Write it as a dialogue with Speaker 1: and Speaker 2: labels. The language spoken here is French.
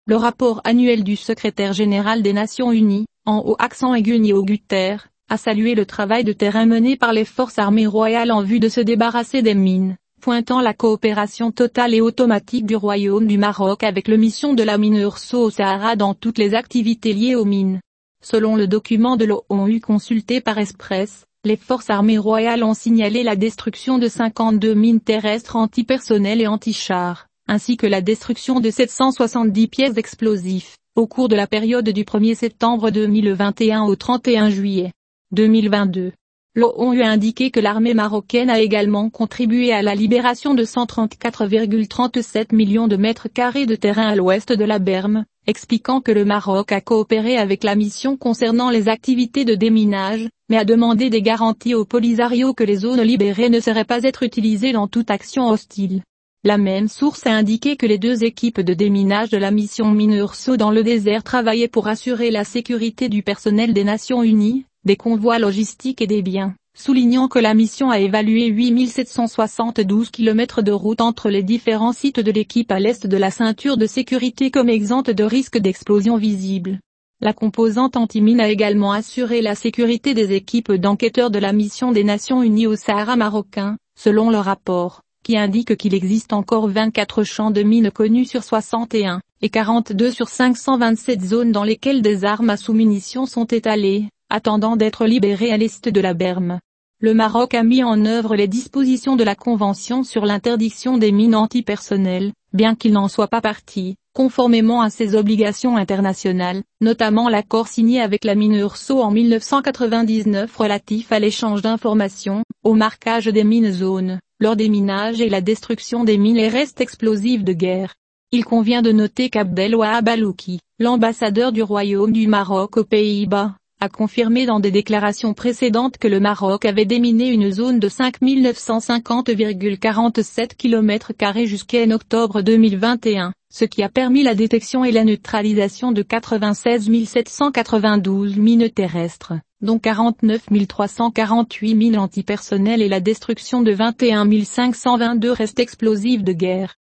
Speaker 1: Le rapport annuel du secrétaire général des Nations Unies, en haut accent Antonio Guterres, a salué le travail de terrain mené par les forces armées royales en vue de se débarrasser des mines, pointant la coopération totale et automatique du Royaume du Maroc avec la mission de la MINURSO au Sahara dans toutes les activités liées aux mines. Selon le document de l'ONU consulté par Express, les forces armées royales ont signalé la destruction de 52 mines terrestres antipersonnel et anti-chars, ainsi que la destruction de 770 pièces d'explosifs, au cours de la période du 1er septembre 2021 au 31 juillet 2022. L'ONU a indiqué que l'armée marocaine a également contribué à la libération de 134,37 millions de mètres carrés de terrain à l'ouest de la berme, expliquant que le Maroc a coopéré avec la mission concernant les activités de déminage, mais a demandé des garanties au Polisario que les zones libérées ne seraient pas être utilisées dans toute action hostile. La même source a indiqué que les deux équipes de déminage de la mission MINURSO dans le désert travaillaient pour assurer la sécurité du personnel des Nations Unies, des convois logistiques et des biens, soulignant que la mission a évalué 8772 km de route entre les différents sites de l'équipe à l'est de la ceinture de sécurité comme exempte de risque d'explosion visible. La composante anti-mine a également assuré la sécurité des équipes d'enquêteurs de la mission des Nations Unies au Sahara marocain, selon le rapport, qui indique qu'il existe encore 24 champs de mines connus sur 61, et 42 sur 527 zones dans lesquelles des armes à sous-munitions sont étalées, attendant d'être libérées à l'est de la berme. Le Maroc a mis en œuvre les dispositions de la Convention sur l'interdiction des mines antipersonnel, bien qu'il n'en soit pas partie, conformément à ses obligations internationales, notamment l'accord signé avec la MINURSO en 1999 relatif à l'échange d'informations, au marquage des mines zones, leur déminage et la destruction des mines et restes explosifs de guerre. Il convient de noter qu'Abdelwahab Alouki, l'ambassadeur du Royaume du Maroc aux Pays-Bas, a confirmé dans des déclarations précédentes que le Maroc avait déminé une zone de 5950,47 km² jusqu'en octobre 2021, ce qui a permis la détection et la neutralisation de 96 792 mines terrestres, dont 49 348 mines antipersonnel et la destruction de 21 522 restes explosifs de guerre.